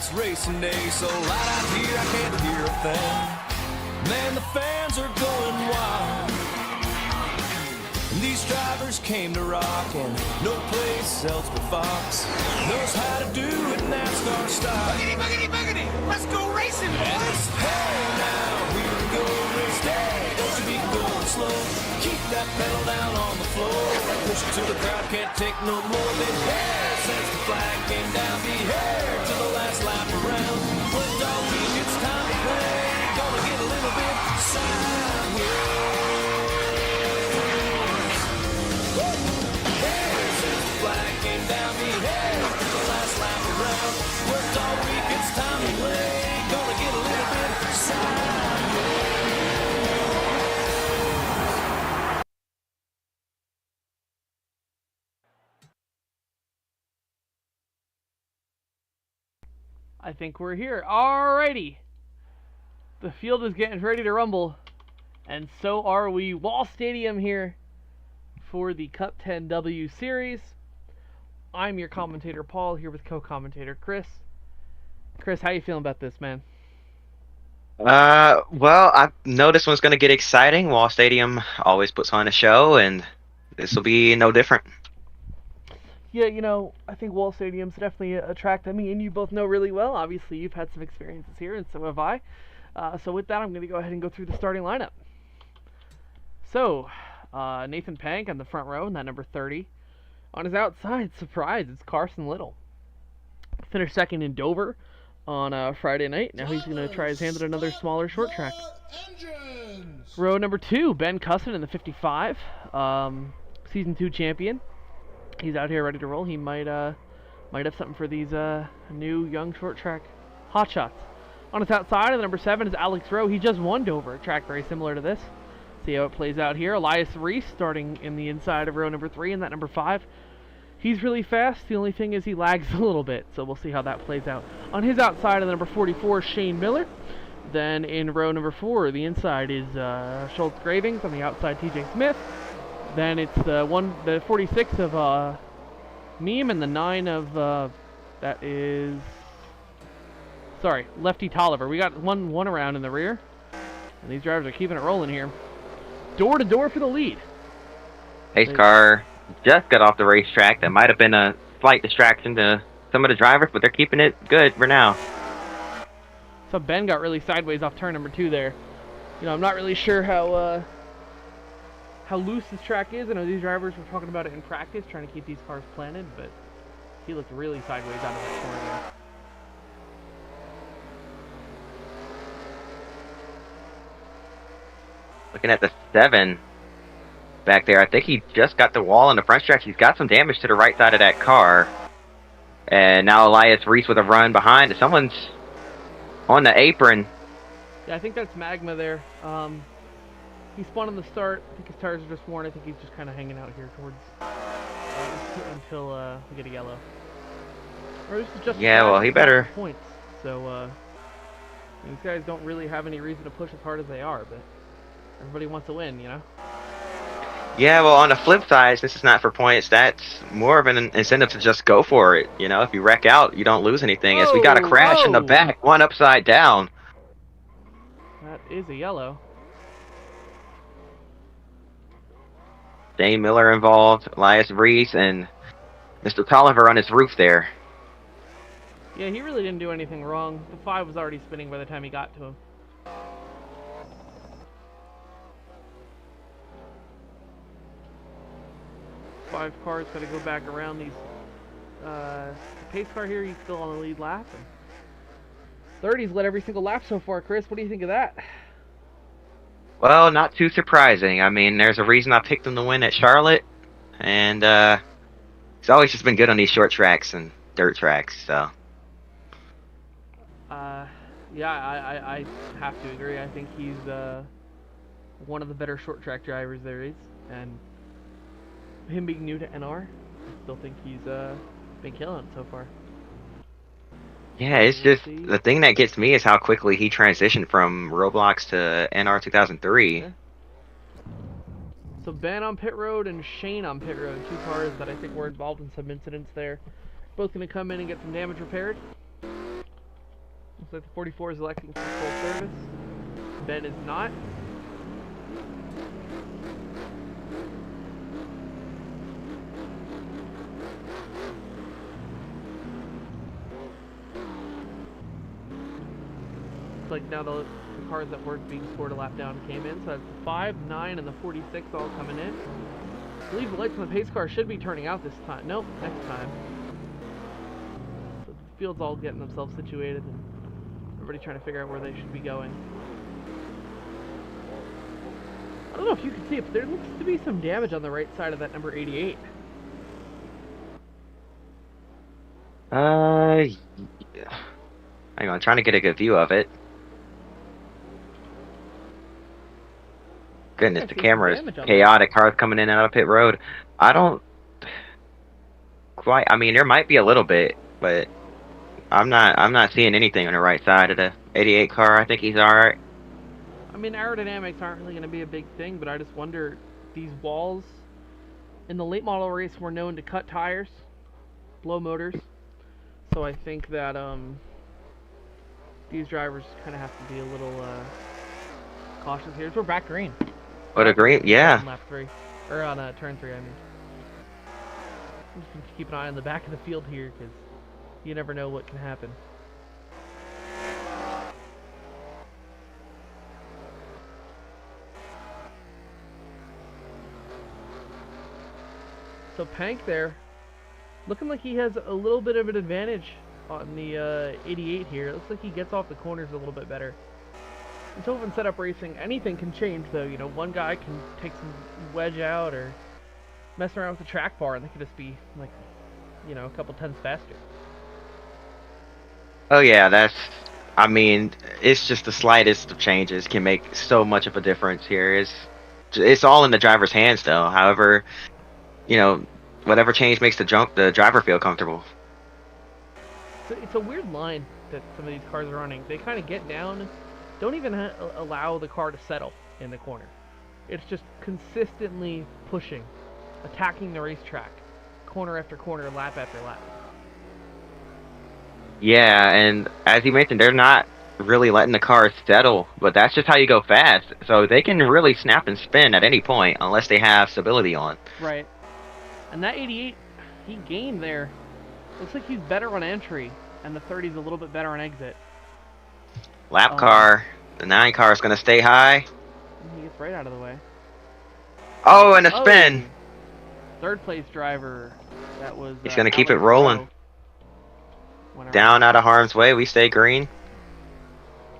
it's racing day, so loud out here I can't hear a thing. Man, the fans are going wild. These drivers came to rock, and no place else but Fox knows how to do it NASCAR style. Boogity, boogity, boogity! Let's go racing, boys! Hey now, here we go, race day. Don't you be going slow. Keep that pedal down on the floor. Push it to the crowd, can't take no more. Been here since the flag came down. Be here to the last lap around. Put dog week, it's time to play. Gonna get a little bit sideways. Flag came down, be here to the last lap around. Worked all week, it's time to play. Gonna get a little bit sideways. I think we're here. Alrighty. The field is getting ready to rumble. And so are we. Wall Stadium here for the Cup 10W Series. I'm your commentator, Paul, here with co-commentator, Chris. Chris, how you feeling about this, man? Well, I know this one's going to get exciting. Wall Stadium always puts on a show, and this will be no different. Yeah, you know, I think Wall Stadium's definitely a track that me and you both know really well. Obviously, you've had some experiences here, and so have I. So with that, I'm going to go ahead and go through the starting lineup. So, Nathan Pank on the front row in that number 30. On his outside, surprise, it's Carson Little. Finished second in Dover on Friday night. Now he's going to try his hand at another smaller short track. Row number 2, Ben Cusson in the 55. Season 2 champion. He's out here ready to roll. He might have something for these new young short track hotshots. On his outside, the number 7 is Alex Rowe. He just won Dover, a track very similar to this. See how it plays out here. Elias Reese starting in the inside of row number 3 and that number 5. He's really fast. The only thing is he lags a little bit, so we'll see how that plays out. On his outside of the number 44, Shane Miller. Then in row number 4, the inside is Schultz Gravings. On the outside, TJ Smith. Then it's the 46 of Meme and the 9 of that is Lefty Tolliver. We got one around in the rear, and these drivers are keeping it rolling here. Door to door for the lead. Pace car just got off the racetrack. That might have been a slight distraction to some of the drivers, but they're keeping it good for now. So Ben got really sideways off turn number 2 there. You know, I'm not really sure how loose this track is. I know these drivers were talking about it in practice, trying to keep these cars planted, but he looked really sideways out of that corner there. Looking at the 7 back there, I think he just got the wall on the front stretch. He's got some damage to the right side of that car. And now Elias Reese with a run behind. Someone's on the apron. Yeah, I think that's Magma there. He spun on the start. I think his tires are just worn. I think he's just kind of hanging out here towards until we get a yellow. Or this is just well, he better points. So these guys don't really have any reason to push as hard as they are, but everybody wants to win, you know? Yeah, well, on the flip side, this is not for points. That's more of an incentive to just go for it. You know, if you wreck out, you don't lose anything. As we got a crash in the back, one upside down. That is a yellow. Dane Miller involved, Elias Reese, and Mr. Tolliver on his roof there. Yeah, he really didn't do anything wrong. The 5 was already spinning by the time he got to him. Five cars got to go back around these. The pace car here, he's still on the lead lap. And 30's led every single lap so far. Chris, what do you think of that? Well, not too surprising. I mean, there's a reason I picked him to win at Charlotte, and he's always just been good on these short tracks and dirt tracks. So. Yeah, I have to agree. I think he's one of the better short track drivers there is, and him being new to NR, I still think he's been killing it so far. Yeah, it's just the thing that gets me is how quickly he transitioned from Roblox to NR 2003. Yeah. So Ben on pit road and Shane on pit road, 2 cars that I think were involved in some incidents there. Both going to come in and get some damage repaired. Looks like the 44 is electing for full service. Ben is not. Looks like now the cars that weren't being scored a lap down came in. So that's the 5, 9, and the 46 all coming in. I believe the lights on the pace car should be turning out this time. Nope, next time. So the field's all getting themselves situated and everybody trying to figure out where they should be going. I don't know if you can see it, but there looks to be some damage on the right side of that number 88. Yeah. Hang on, trying to get a good view of it. Goodness, the camera is chaotic. Cars coming in and out of pit road. I don't quite. I mean, there might be a little bit, but I'm not seeing anything on the right side of the 88 car. I think he's all right. I mean, aerodynamics aren't really going to be a big thing, but I just wonder, these walls in the late model race were known to cut tires, blow motors. So I think that these drivers kind of have to be a little cautious here. So we're back green. What a green, yeah. On lap 3, or on turn 3, I mean. I'm just going to keep an eye on the back of the field here, because you never know what can happen. So Pank there, looking like he has a little bit of an advantage on the 88 here. It looks like he gets off the corners a little bit better. In Tovan setup racing, anything can change though. You know, one guy can take some wedge out or mess around with the track bar and they could just be like, you know, a couple tenths faster. Oh yeah, I mean, it's just the slightest of changes can make so much of a difference here. It's all in the driver's hands though. However, you know, whatever change makes the driver feel comfortable. So it's a weird line that some of these cars are running. They kind of get down, don't even allow the car to settle in the corner. It's just consistently pushing, attacking the racetrack, corner after corner, lap after lap. Yeah, and as you mentioned, they're not really letting the cars settle, but that's just how you go fast. So they can really snap and spin at any point unless they have stability on. Right. And that 88, he gained there. Looks like he's better on entry, and the 30's a little bit better on exit. Lap car, the 9 car is going to stay high. He gets right out of the way. Oh, and a spin. Third place driver. That was. He's going to keep it rolling. Down out of harm's way. We stay green.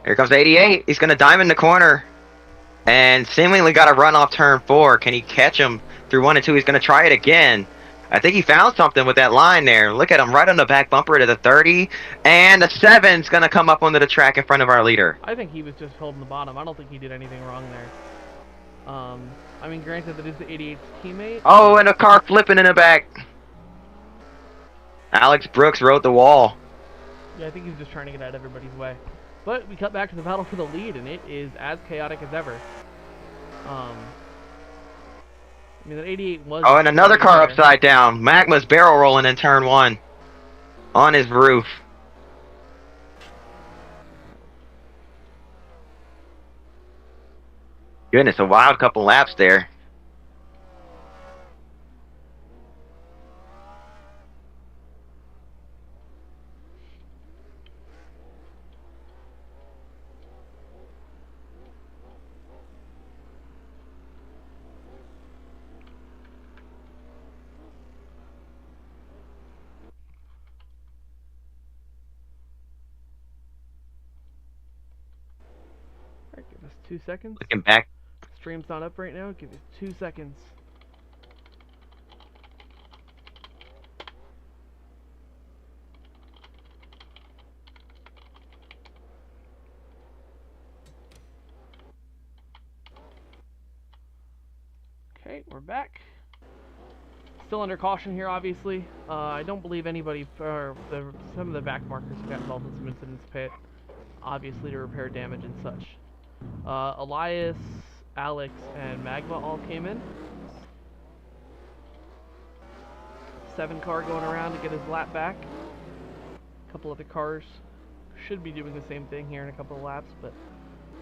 Here comes the 88. He's going to diamond the corner. And seemingly got a run off turn 4. Can he catch him through 1 and 2? He's going to try it again. I think he found something with that line there. Look at him right on the back bumper to the 30. And the 7's going to come up onto the track in front of our leader. I think he was just holding the bottom. I don't think he did anything wrong there. I mean, granted, that is the 88's teammate. Oh, and a car flipping in the back. Alex Brooks rode the wall. Yeah, I think he's just trying to get out of everybody's way. But we cut back to the battle for the lead, and it is as chaotic as ever. I mean, that 88 was... Oh, and another car upside down. Magma's barrel rolling in turn 1. On his roof. Goodness, a wild couple laps there. Alright, give us 2 seconds. Looking back. Stream's not up right now. Give you 2 seconds. Okay, we're back. Still under caution here, obviously. I don't believe anybody, or some of the back markers got involved in some incidents pit, obviously to repair damage and such. Elias, Alex, and Magma all came in. 7 car going around to get his lap back. A couple other cars should be doing the same thing here in a couple of laps, but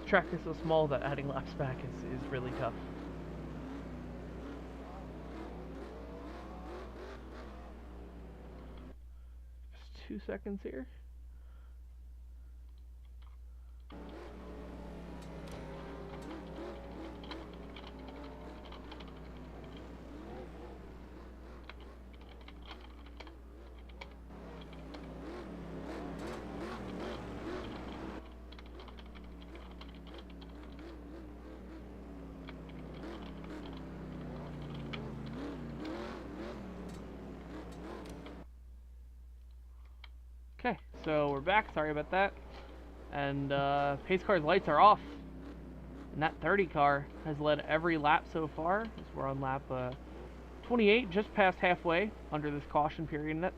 the track is so small that adding laps back is really tough. Just 2 seconds here. Okay, so we're back. Sorry about that. And pace car's lights are off. And that 30 car has led every lap so far. As we're on lap 28, just past halfway under this caution period. And that,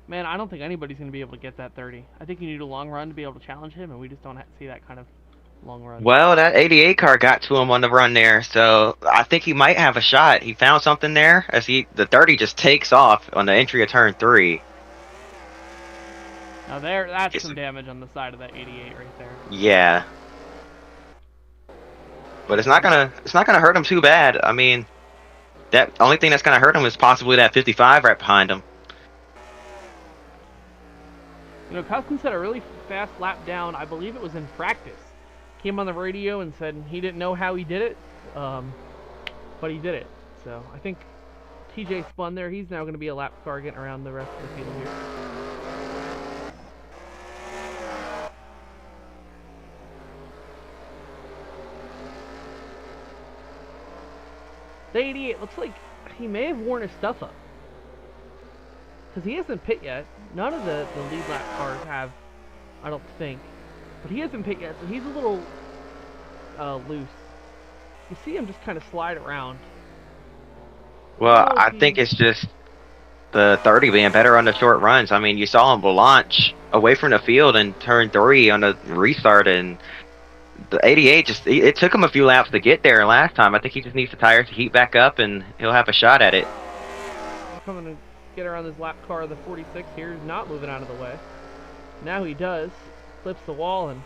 man, I don't think anybody's going to be able to get that 30. I think you need a long run to be able to challenge him, and we just don't see that kind of long run. Well, that 88 car got to him on the run there, so I think he might have a shot. He found something there as the 30 just takes off on the entry of turn 3. Now that's some damage on the side of that 88 right there. Yeah. But it's not gonna hurt him too bad. I mean, that only thing that's gonna hurt him is possibly that 55 right behind him. You know, Cousins had a really fast lap down. I believe it was in practice. Came on the radio and said he didn't know how he did it, but he did it. So I think TJ spun there. He's now going to be a lap car getting around the rest of the field here. The 88 looks like he may have worn his stuff up. Because he hasn't pit yet. None of the lead lap cars have, I don't think. But he hasn't pit yet, so he's a little loose. You see him just kind of slide around. Well, I think it's just the 30 being better on the short runs. I mean, you saw him launch away from the field in turn 3 on the restart, and the 88 it took him a few laps to get there last time. I think he just needs the tires to heat back up, and he'll have a shot at it. Coming to get around this lap car, the 46 here is not moving out of the way. Now he does. Flips the wall, and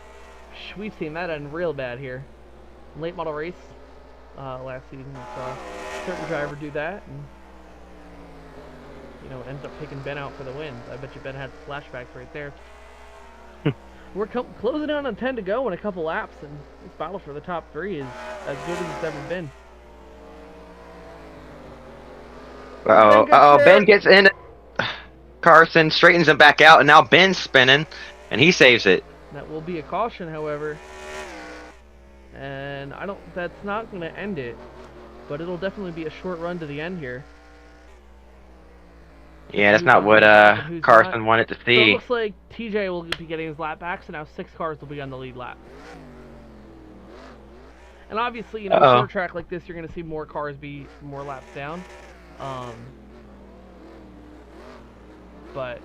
we've seen that end real bad here. Late model race last season, we saw a certain driver do that, and you know, ends up taking Ben out for the win. I bet you Ben had flashbacks right there. We're closing down on 10 to go in a couple laps, and this battle for the top 3 is as good as it's ever been. Ben gets in. Carson straightens him back out, and now Ben's spinning, and he saves it. That will be a caution, however. And that's not going to end it, but it'll definitely be a short run to the end here. Yeah, that's not what Carson wanted to So it see. looks like TJ will be getting his lap back, so now 6 cars will be on the lead lap. And obviously, you know, a short track like this, you're going to see more cars be more laps down. But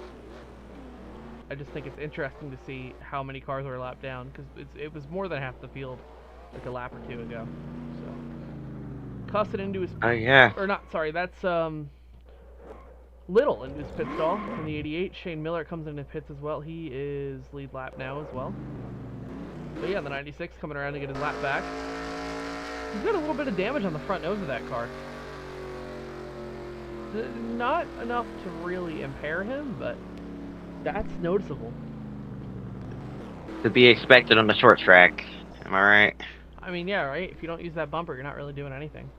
I just think it's interesting to see how many cars are lapped down, because it was more than half the field like a lap or 2 ago. So Cussin into his yeah. or not, sorry, that's Little into his pit stall in the 88. Shane Miller comes into pits as well. He is lead lap now as well. But yeah, the 96 coming around to get his lap back. He's got a little bit of damage on the front nose of that car. Not enough to really impair him, but that's noticeable. To be expected on the short track. Am I right? I mean, yeah, right? If you don't use that bumper, you're not really doing anything.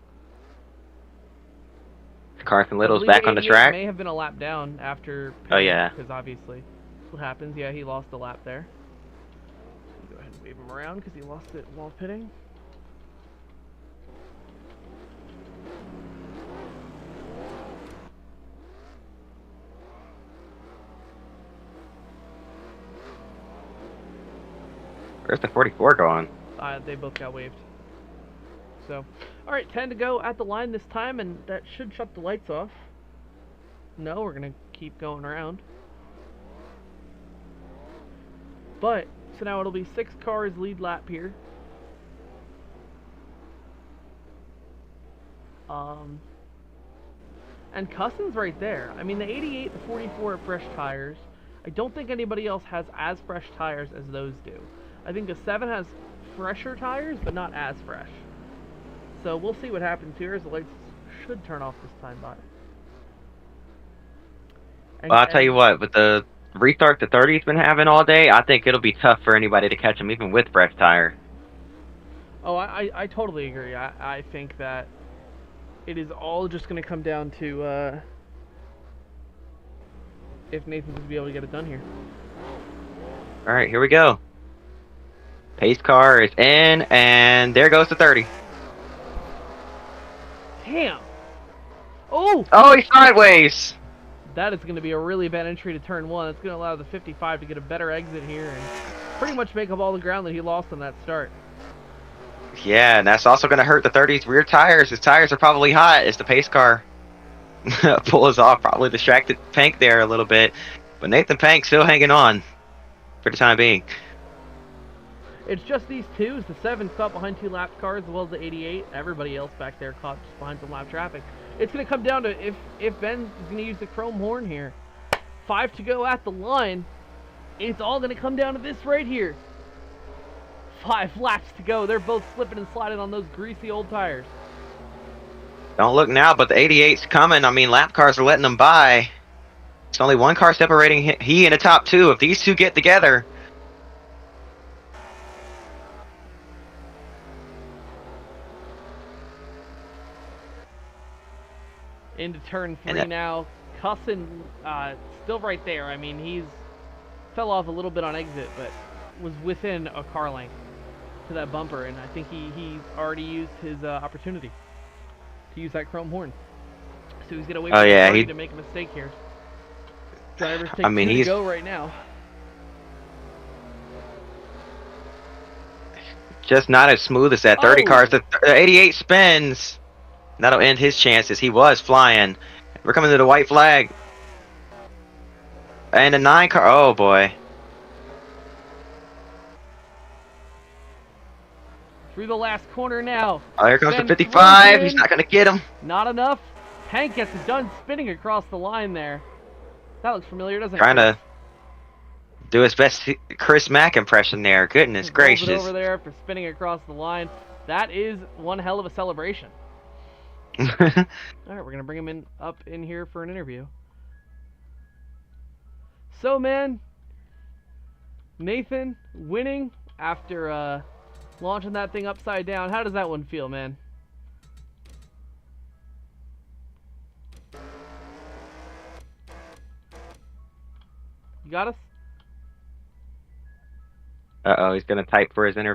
Carson Little's back on the track. May have been a lap down after. Oh, yeah. Because obviously, that's what happens. Yeah, he lost a lap there. Go ahead and wave him around because he lost it while pitting. Where's the 44 going? They both got waved. So, alright, 10 to go at the line this time, and that should shut the lights off. No, we're going to keep going around. But, so now it'll be 6 cars lead lap here. And Cussin's right there. I mean, the 88, the 44 are fresh tires. I don't think anybody else has as fresh tires as those do. I think the 7 has fresher tires, but not as fresh. So we'll see what happens here as the lights should turn off this time by. Well, I'll tell you what, with the restart the 30's been having all day, I think it'll be tough for anybody to catch them, even with fresh tire. Oh, I totally agree. I think that it is all just going to come down to if Nathan's going to be able to get it done here. All right, here we go. Pace car is in, and there goes the 30. Damn! Oh! Oh, he's sideways! That is going to be a really bad entry to turn 1. It's going to allow the 55 to get a better exit here and pretty much make up all the ground that he lost on that start. Yeah, and that's also going to hurt the 30's rear tires. His tires are probably hot as the pace car pulls off. Probably distracted Pank there a little bit. But Nathan Pank still hanging on for the time being. It's just these two. The 7 caught behind 2 lap cars as well as the 88. Everybody else back there caught just behind some lap traffic. It's going to come down to if Ben is going to use the chrome horn here. 5 to go at the line. It's all going to come down to this right here. 5 laps to go. They're both slipping and sliding on those greasy old tires. Don't look now, but the 88's coming. I mean, lap cars are letting them by. It's only one car separating he and the top 2. If these 2 get together... Into turn 3 now. Cussin still right there. I mean, he's fell off a little bit on exit, but was within a car length to that bumper, and I think he already used his opportunity to use that chrome horn. So he's gonna wait for the to make a mistake here. Drivers take 2 to go right now. Just not as smooth as that 30 cars. The 88 spins. That'll end his chances. He was flying. We're coming to the white flag. And the 9 car. Oh, boy. Through the last corner now. Oh, here comes the 55. He's not going to get him. Not enough. Hank gets it done spinning across the line there. That looks familiar, doesn't it? Trying to do his best Chris Mack impression there. Goodness gracious. Over there after spinning across the line. That is one hell of a celebration. Alright, we're going to bring him up in here for an interview. So, man, Nathan winning after launching that thing upside down. How does that one feel, man? You got us? Uh-oh, he's going to type for his interview.